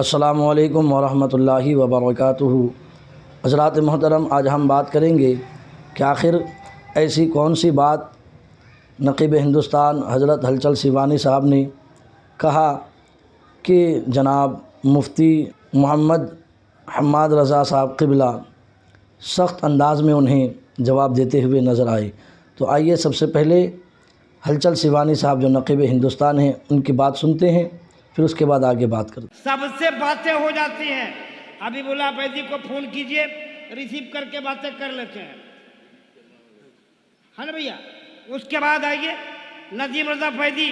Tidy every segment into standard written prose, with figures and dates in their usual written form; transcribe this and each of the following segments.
अस्सलामुअलैकुम वरहमतुल्लाहि वबरकातुहू। हज़रात मोहतरम, आज हम बात करेंगे कि आखिर ऐसी कौन सी बात नक़ीब हिंदुस्तान हज़रत हलचल सिवानी साहब ने कहा कि जनाब मुफ्ती मोहम्मद हम्माद रज़ा साहब क़िबला सख्त अंदाज़ में उन्हें जवाब देते हुए नज़र आए। तो आइए सबसे पहले हलचल सिवानी साहब जो नक़ीब हिंदुस्तान हैं उनकी बात सुनते हैं, फिर उसके बाद आगे बात करते हैं। सबसे बातें हो जाती हैं। हबीबुल्लाह फैज़ी को फ़ोन कीजिए, रिसीव करके बातें कर लेते हैं, है ना भैया। उसके बाद आइए नजीम रज़ा फैज़ी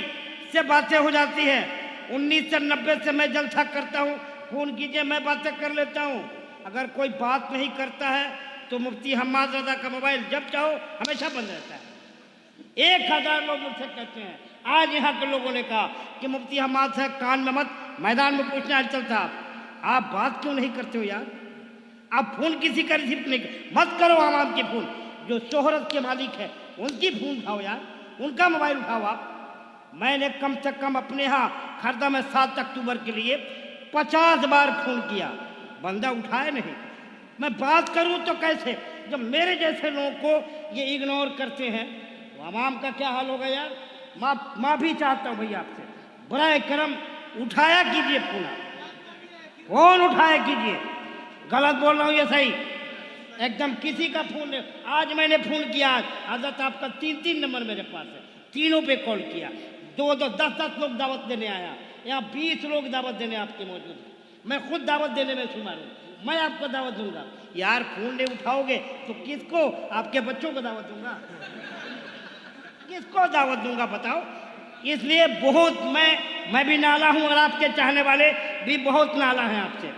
से बातें हो जाती हैं। 1990 से मैं जलसा करता हूँ, फ़ोन कीजिए, मैं बातें कर लेता हूँ। अगर कोई बात नहीं करता है तो मुफ्ती हम्माद रज़ा का मोबाइल जब चाहो हमेशा बंद रहता है। 1000 लोग मुझसे कहते हैं, आज यहाँ के लोगों ने कहा कि मुफ्ती हम्माद साहब कान में मत, मैदान में पूछना हलचल साहब, आप बात क्यों नहीं करते हो यार? आप फ़ोन किसी का रिसीव नहीं मत करो। आवाम की फ़ोन, जो शोहरत के मालिक है उनकी फ़ोन उठाओ यार, उनका मोबाइल उठाओ आप। मैंने कम से कम अपने यहाँ खरदा में 7 अक्टूबर के लिए 50 बार फ़ोन किया, बंदा उठाए नहीं। मैं बात करूँ तो कैसे, जब मेरे जैसे लोगों को ये इग्नोर करते हैं तो आवाम का क्या हाल होगा यार। माफ़ी चाहता हूँ भैया आपसे, बराए करम उठाया कीजिए फ़ोन, फ़ोन उठाया कीजिए। गलत बोल रहा हूँ ये सही एकदम, किसी का फ़ोन नहीं। आज मैंने फ़ोन किया, हज़रत आपका 3 नंबर मेरे पास है, तीनों पे कॉल किया, 2-2, 10-10 लोग दावत देने आया, यहाँ 20 लोग दावत देने आपके मौजूद हैं। मैं खुद दावत देने में शुमार हूँ, मैं आपको दावत दूंगा यार। फ़ोन नहीं उठाओगे तो किसको, आपके बच्चों को दावत दूंगा, किसको दावत दूंगा बताओ। इसलिए बहुत मैं भी नाला हूं और आपके चाहने वाले भी बहुत नाला हैं आपसे।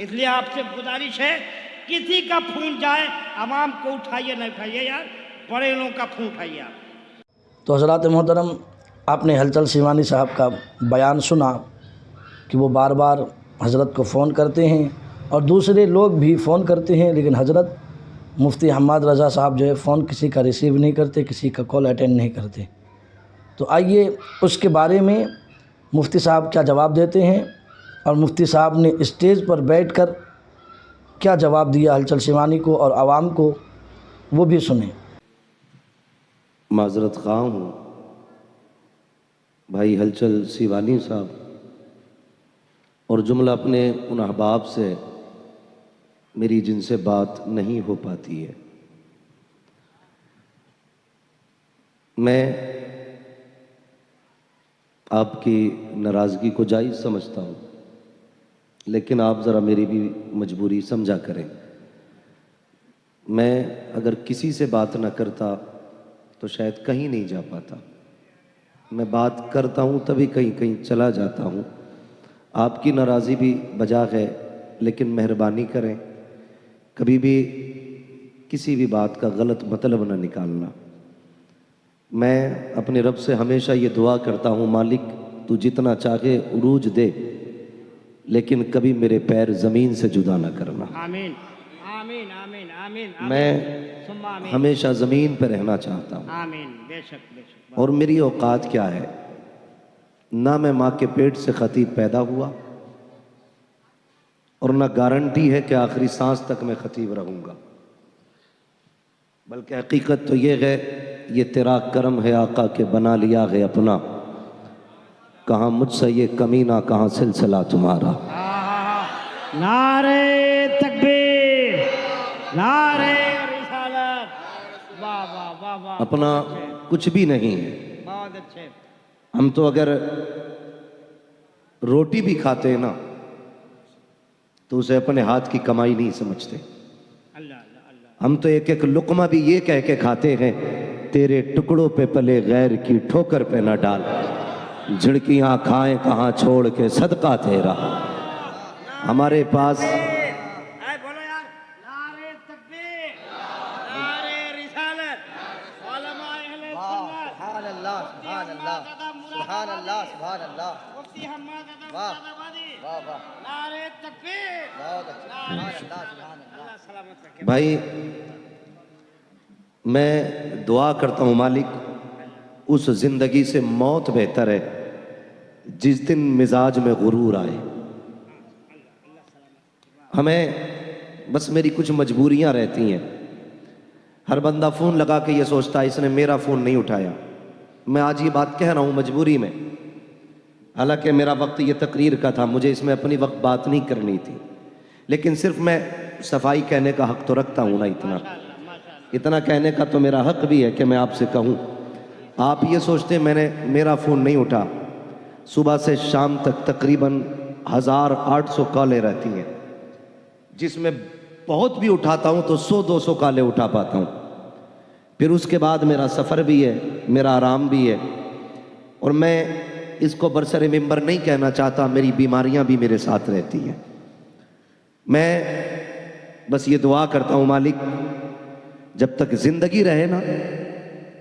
इसलिए आपसे गुजारिश है, किसी का फ़ोन जाए आवाम को उठाइए, नहीं उठाइए यार, बड़े लोगों का फ़ोन उठाइए आप। तो हज़रात मोहतरम, आपने हलचल सिवानी साहब का बयान सुना कि वो बार बार हज़रत को फ़ोन करते हैं और दूसरे लोग भी फ़ोन करते हैं, लेकिन हज़रत मुफ्ती हम्माद रज़ा साहब जो है फ़ोन किसी का रिसीव नहीं करते, किसी का कॉल अटेंड नहीं करते। तो आइए उसके बारे में मुफ्ती साहब क्या जवाब देते हैं और मुफ्ती साहब ने स्टेज पर बैठकर क्या जवाब दिया हलचल सिवानी को और आवाम को, वो भी सुने। माज़रत ख़्वाह हूँ भाई हलचल सिवानी साहब और जुमला अपने उन अहबाब से मेरी जिनसे बात नहीं हो पाती है। मैं आपकी नाराज़गी को जायज़ समझता हूँ, लेकिन आप ज़रा मेरी भी मजबूरी समझा करें। मैं अगर किसी से बात ना करता तो शायद कहीं नहीं जा पाता। मैं बात करता हूँ तभी कहीं कहीं चला जाता हूँ। आपकी नाराज़ी भी बजा है, लेकिन मेहरबानी करें कभी भी किसी भी बात का गलत मतलब ना निकालना। मैं अपने रब से हमेशा ये दुआ करता हूँ, मालिक तू जितना चाहे उरूज दे, लेकिन कभी मेरे पैर ज़मीन से जुदा ना करना। आमीन आमीन आमीन आमीन। मैं हमेशा ज़मीन पर रहना चाहता हूँ। आमीन, बेशक बेशक। और मेरी औकात क्या है, ना मैं माँ के पेट से खतीब पैदा हुआ और ना गारंटी है कि आखिरी सांस तक मैं खतीब रहूँगा, बल्कि हकीकत तो ये है, ये तेरा करम है आका के बना लिया है अपना, कहाँ मुझसे ये कमीना कहाँ सिलसिला तुम्हारा। नारे तकबीर, नारे रिसालत, वाह वाह वाह वाह। अपना कुछ भी नहीं है। बहुत अच्छे। हम तो अगर रोटी भी खाते हैं ना तो उसे अपने हाथ की कमाई नहीं समझते। अल्लाह अल्लाह अल्लाह। हम तो एक एक लुकमा भी ये कह के खाते हैं, तेरे टुकड़ों पे पले गैर की ठोकर पे न डाल, झिड़कियाँ खाएं कहाँ छोड़ के सदका तेरा। हमारे पास बोलो यार, नारे तकबीर, नारे रिसालत, उलमा अहले सुन्नत, सुभान अल्लाह सुभान अल्लाह सुभान अल्लाह सुभान अल्लाह। मुफ्ती हम्माद रज़ा वाह मुरादाबादी, वाह वाह, नारे तकबीर, बहुत अच्छा, सुभान अल्लाह सुभान अल्लाह। अल्लाह सलामत रखे। भाई मैं दुआ करता हूँ, मालिक उस ज़िंदगी से मौत बेहतर है जिस दिन मिजाज में गुरूर आए। हमें बस मेरी कुछ मजबूरियां रहती हैं। हर बंदा फ़ोन लगा के ये सोचता है इसने मेरा फ़ोन नहीं उठाया। मैं आज ये बात कह रहा हूँ मजबूरी में, हालांकि मेरा वक्त ये तकरीर का था, मुझे इसमें अपनी वक्त बात नहीं करनी थी, लेकिन सिर्फ मैं सफाई कहने का हक तो रखता हूँ ना। इतना कहने का तो मेरा हक भी है कि मैं आपसे कहूँ। आप ये सोचते मैंने मेरा फ़ोन नहीं उठा, सुबह से शाम तक तकरीबन 1800 कॉलें रहती हैं, जिसमें बहुत भी उठाता हूँ तो 100-200 कॉलें उठा पाता हूँ। फिर उसके बाद मेरा सफ़र भी है, मेरा आराम भी है, और मैं इसको बरसरे मिंबर नहीं कहना चाहता, मेरी बीमारियां भी मेरे साथ रहती हैं। मैं बस ये दुआ करता हूँ मालिक, जब तक ज़िंदगी रहे ना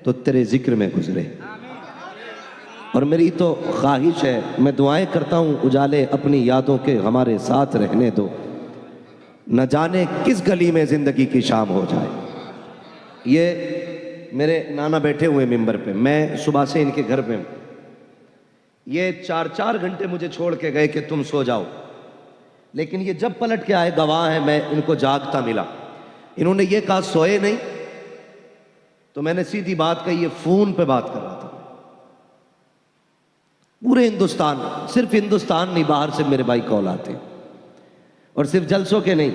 तो तेरे ज़िक्र में गुजरे। और मेरी तो ख्वाहिश है, मैं दुआएं करता हूँ उजाले अपनी यादों के हमारे साथ रहने दो, न जाने किस गली में ज़िंदगी की शाम हो जाए। ये मेरे नाना बैठे हुए मिंबर पे, मैं सुबह से इनके घर पे हूँ। ये 4-4 घंटे मुझे छोड़ के गए कि तुम सो जाओ, लेकिन ये जब पलट के आए गवाह है, मैं इनको जागता मिला। इन्होंने ये कहा सोए नहीं, तो मैंने सीधी बात कही, ये फ़ोन पे बात कर रहा था। पूरे हिंदुस्तान, सिर्फ हिंदुस्तान नहीं, बाहर से मेरे भाई कॉल आते हैं, और सिर्फ जलसों के नहीं,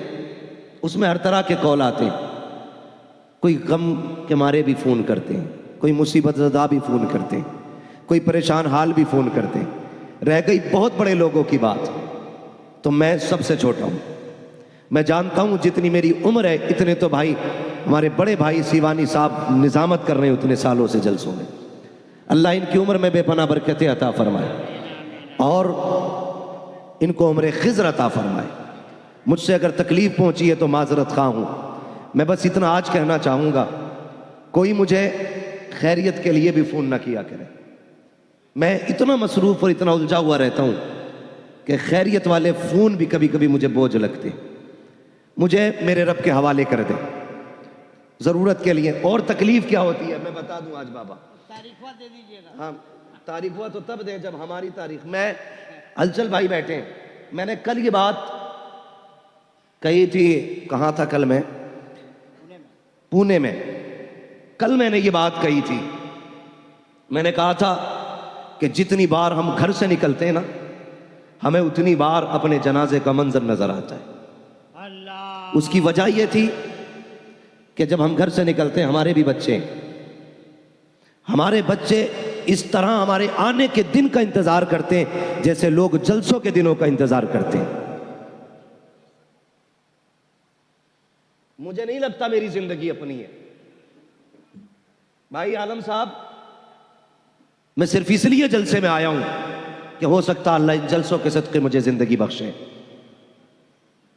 उसमें हर तरह के कॉल आते हैं। कोई गम के मारे भी फ़ोन करते हैं, कोई मुसीबत ज़दा भी फ़ोन करते हैं, कोई परेशान हाल भी फ़ोन करते हैं। रह गई बहुत बड़े लोगों की बात, तो मैं सबसे छोटा हूँ। मैं जानता हूँ जितनी मेरी उम्र है इतने तो भाई हमारे बड़े भाई सीवानी साहब निज़ामत कर रहे हैं उतने सालों से जलसों में। अल्लाह इनकी उम्र में बेपनाह बरकतें अता फरमाए और इनको उम्र खिज़र अता फरमाए। मुझसे अगर तकलीफ़ पहुँची है तो माजरत खा हूँ। मैं बस इतना आज कहना चाहूँगा, कोई मुझे खैरियत के लिए भी फ़ोन ना किया करे। मैं इतना मसरूफ़ और इतना उलझा हुआ रहता हूँ कि खैरियत वाले फ़ोन भी कभी कभी मुझे बोझ लगते। मुझे मेरे रब के हवाले कर दे ज़रूरत के लिए। और तकलीफ़ क्या होती है मैं बता दूँ आज बाबा, तारीख दे दीजिएगा। हाँ, तारीख हुआ तो तब दें जब हमारी तारीख। मैं हलचल भाई बैठे हैं, मैंने कल ये बात कही थी, कहाँ था कल मैं, पुणे में। कल मैंने ये बात कही थी, मैंने कहा था कि जितनी बार हम घर से निकलते हैं ना, हमें उतनी बार अपने जनाजे का मंजर नजर आता है। अल्लाह, उसकी वजह यह थी कि जब हम घर से निकलते हैं, हमारे बच्चे इस तरह हमारे आने के दिन का इंतजार करते हैं जैसे लोग जलसों के दिनों का इंतजार करते हैं। मुझे नहीं लगता मेरी जिंदगी अपनी है भाई आलम साहब। मैं सिर्फ इसलिए जलसे में आया हूं कि हो सकता अल्लाह इन जलसों के सदके मुझे जिंदगी बख्शे।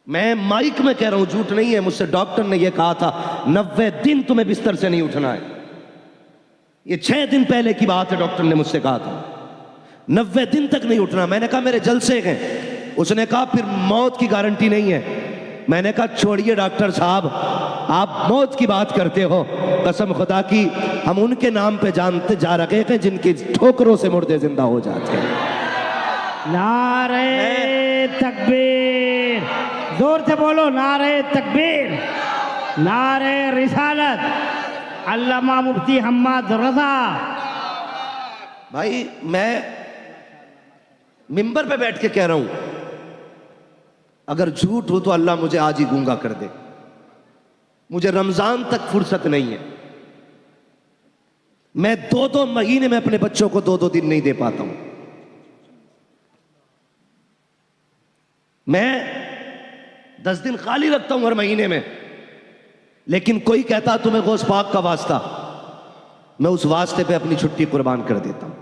मैं माइक में कह रहा हूं, झूठ नहीं है। मुझसे डॉक्टर ने यह कहा था 90 दिन तुम्हें बिस्तर से नहीं उठना है। ये 6 दिन पहले की बात है, डॉक्टर ने मुझसे कहा था 90 दिन तक नहीं उठना। मैंने कहा मेरे जलसे हैं। उसने कहा फिर मौत की गारंटी नहीं है। मैंने कहा छोड़िए डॉक्टर साहब, आप मौत की बात करते हो, कसम खुदा की हम उनके नाम पे जानते जा रहे हैं जिनकी ठोकरों से मुर्दे जिंदा हो जाते हैं। नारे तकबीर, जोर से बोलो, नारे तकबीर, नारे रिसालत, अल्लामा मुफ्ती हम्मद रजा। भाई मैं मिंबर पे बैठ के कह रहा हूं, अगर झूठ हो तो अल्लाह मुझे आज ही गूंगा कर दे। मुझे रमजान तक फुर्सत नहीं है। मैं 2-2 महीने में अपने बच्चों को 2-2 दिन नहीं दे पाता हूं। मैं 10 दिन खाली रखता हूं हर महीने में, लेकिन कोई कहता तुम्हें गौस पाक का वास्ता, मैं उस वास्ते पे अपनी छुट्टी कुर्बान कर देता हूं।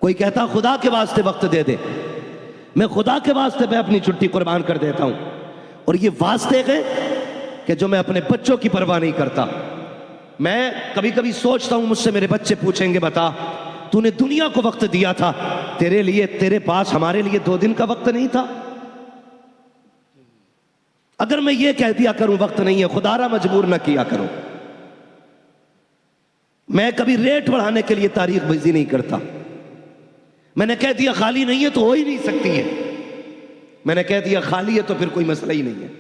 कोई कहता खुदा के वास्ते वक्त दे दे, मैं खुदा के वास्ते पे अपनी छुट्टी कुर्बान कर देता हूं। और ये वास्ते हैं कि जो मैं अपने बच्चों की परवाह नहीं करता। मैं कभी कभी सोचता हूं, मुझसे मेरे बच्चे पूछेंगे बता तूने दुनिया को वक्त दिया था, तेरे लिए तेरे पास हमारे लिए 2 दिन का वक्त नहीं था? अगर मैं ये कह दिया करूं वक्त नहीं है, खुदारा मजबूर ना किया करो। मैं कभी रेट बढ़ाने के लिए तारीख बाजी नहीं करता। मैंने कह दिया खाली नहीं है तो हो ही नहीं सकती है। मैंने कह दिया खाली है तो फिर कोई मसला ही नहीं है।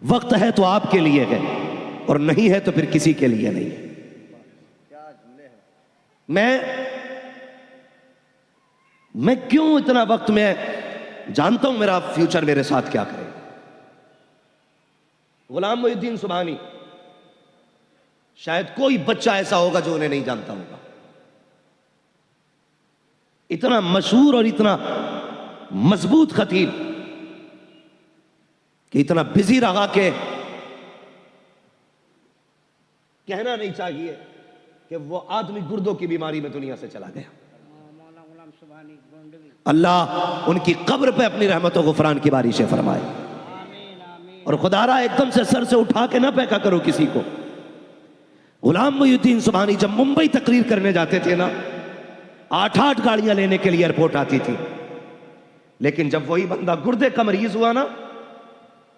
वक्त है तो आपके लिए है और नहीं है तो फिर किसी के लिए नहीं है। मैं क्यों इतना वक्त में जानता हूं मेरा फ्यूचर मेरे साथ क्या करेगा। गुलाम मोहिउद्दीन सुबहानी, शायद कोई बच्चा ऐसा होगा जो उन्हें नहीं जानता होगा। इतना मशहूर और इतना मजबूत खतीब कि इतना बिजी रहा कि कहना नहीं चाहिए कि वो आदमी गुर्दों की बीमारी में दुनिया से चला गया। अल्लाह उनकी कब्र पे अपनी रहमत और गुफरान की बारिशें फरमाए। और खुदारा एकदम से सर से उठा के ना फेंका करो किसी को। गुलाम मोहिउद्दीन सुबहानी जब मुंबई तकरीर करने जाते थे ना, 8-8 गाड़ियां लेने के लिए एयरपोर्ट आती थी, लेकिन जब वही बंदा गुर्दे का मरीज हुआ ना,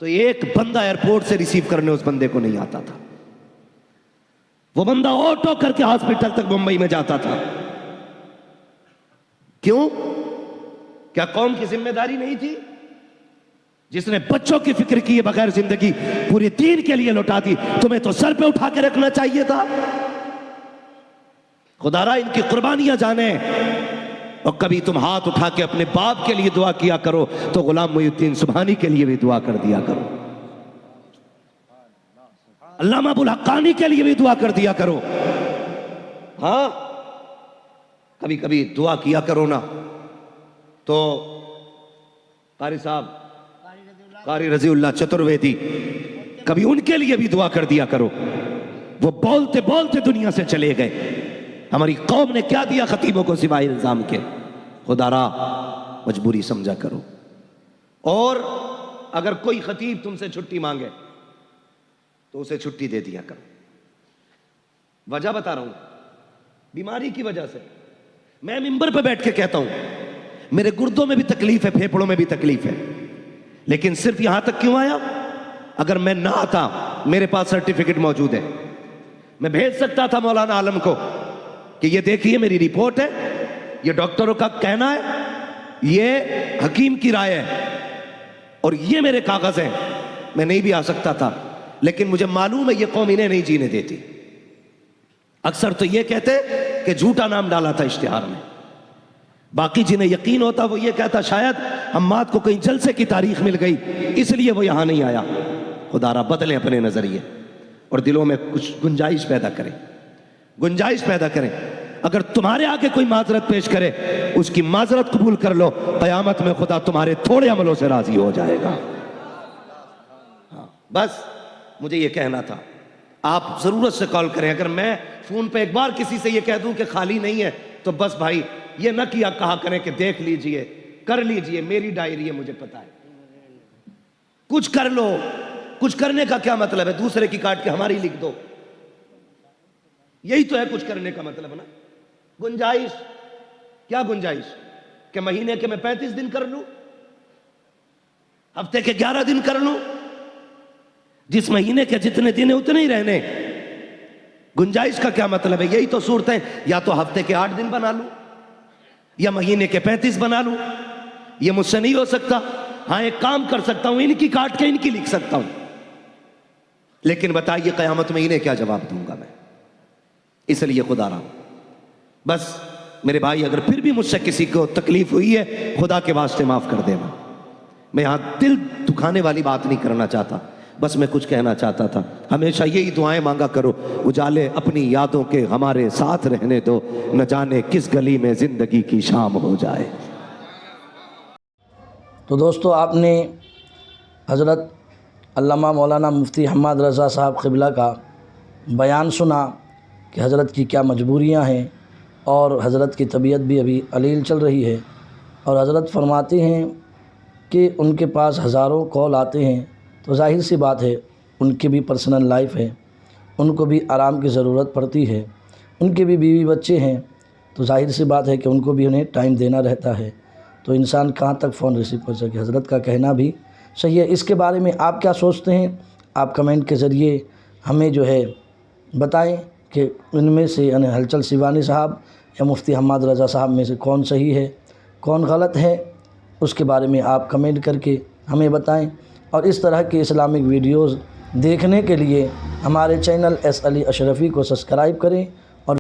तो एक बंदा एयरपोर्ट से रिसीव करने उस बंदे को नहीं आता था। वो बंदा ऑटो करके हॉस्पिटल तक मुंबई में जाता था। क्यों? क्या कौम की जिम्मेदारी नहीं थी? जिसने बच्चों की फिक्र की है बगैर जिंदगी पूरे दीन के लिए लौटा दी, तुम्हें तो सर पे उठा के रखना चाहिए था। खुदारा इनकी कुर्बानियां जाने। और कभी तुम हाथ उठा के अपने बाप के लिए दुआ किया करो तो गुलाम मोहिउद्दीन सुबहानी के लिए भी दुआ कर दिया करो, अल्लामा अबुल हक्कानी के लिए भी दुआ कर दिया करो। हाँ, कभी कभी दुआ किया करो ना तो कारी साहब, कारी रजीउल्लाह चतुर्वेदी, कभी उनके लिए भी दुआ कर दिया करो। वो बोलते बोलते दुनिया से चले गए। हमारी कौम ने क्या दिया खतीबों को सिवाय इल्जाम के? खुदारा मजबूरी समझा करो। और अगर कोई खतीब तुमसे छुट्टी मांगे तो उसे छुट्टी दे दिया करो। वजह बता रहा हूं, बीमारी की वजह से। मैं मिंबर पे बैठ के कहता हूं मेरे गुर्दों में भी तकलीफ है, फेफड़ों में भी तकलीफ है, लेकिन सिर्फ यहां तक क्यों आया? अगर मैं ना आता, मेरे पास सर्टिफिकेट मौजूद है, मैं भेज सकता था मौलाना आलम को कि ये देखिए मेरी रिपोर्ट है, ये डॉक्टरों का कहना है, ये हकीम की राय है और ये मेरे कागज हैं। मैं नहीं भी आ सकता था, लेकिन मुझे मालूम है ये कौम इन्हें नहीं जीने देती। अक्सर तो ये कहते कि झूठा नाम डाला था इश्तिहार में। बाकी जिन्हें यकीन होता वो ये कहता शायद हम्माद को कहीं जलसे की तारीख मिल गई इसलिए वो यहां नहीं आया। खुदारा बदलें अपने नजरिए और दिलों में कुछ गुंजाइश पैदा करें, गुंजाइश पैदा करें। अगर तुम्हारे आगे कोई माजरत पेश करे, उसकी माजरत कबूल कर लो। कयामत में खुदा तुम्हारे थोड़े अमलों से राजी हो जाएगा। हाँ, बस मुझे ये कहना था। आप जरूरत से कॉल करें। अगर मैं फोन पे एक बार किसी से ये कह दूं कि खाली नहीं है, तो बस भाई ये न किया कहा करें कि देख लीजिए, कर लीजिए, मेरी डायरी है, मुझे पता है। कुछ कर लो। कुछ करने का क्या मतलब है? दूसरे की काट के हमारी लिख दो, यही तो है कुछ करने का मतलब ना। गुंजाइश, क्या गुंजाइश? कि महीने के मैं 35 दिन कर लूं, हफ्ते के 11 दिन कर लूं, जिस महीने के जितने दिन है उतने ही रहने। गुंजाइश का क्या मतलब है? यही तो सूरत है, या तो हफ्ते के 8 दिन बना लूं या महीने के 35 बना लूं। ये मुझसे नहीं हो सकता। हाँ, एक काम कर सकता हूं, इनकी काट के इनकी लिख सकता हूं, लेकिन बताइए कयामत में इन्हें क्या जवाब दूंगा मैं? इसलिए खुदा रहा, बस मेरे भाई अगर फिर भी मुझसे किसी को तकलीफ हुई है, खुदा के वास्ते माफ कर देना। मैं यहां दिल दुखाने वाली बात नहीं करना चाहता, बस मैं कुछ कहना चाहता था। हमेशा यही दुआएं मांगा करो, उजाले अपनी यादों के हमारे साथ रहने दो, न जाने किस गली में जिंदगी की शाम हो जाए। तो दोस्तों, आपने हज़रत अल्लामा मौलाना मुफ्ती हम्माद रज़ा साहब क़िबला का बयान सुना कि हज़रत की क्या मजबूरियां हैं और हज़रत की तबीयत भी अभी अलील चल रही है। और हज़रत फरमाते हैं कि उनके पास हज़ारों कॉल आते हैं, तो जाहिर सी बात है उनकी भी पर्सनल लाइफ है, उनको भी आराम की ज़रूरत पड़ती है, उनके भी बीवी बच्चे हैं, तो जाहिर सी बात है कि उनको भी उन्हें टाइम देना रहता है। तो इंसान कहाँ तक फ़ोन रिसीव कर सके? हज़रत का कहना भी सही है। इसके बारे में आप क्या सोचते हैं? आप कमेंट के ज़रिए हमें जो है बताएं कि इनमें से यानी हलचल सिवानी साहब या मुफ्ती हम्माद रज़ा साहब में से कौन सही है, कौन गलत है। उसके बारे में आप कमेंट करके हमें बताएं। और इस तरह के इस्लामिक वीडियोज़ देखने के लिए हमारे चैनल एस अली अशरफ़ी को सब्सक्राइब करें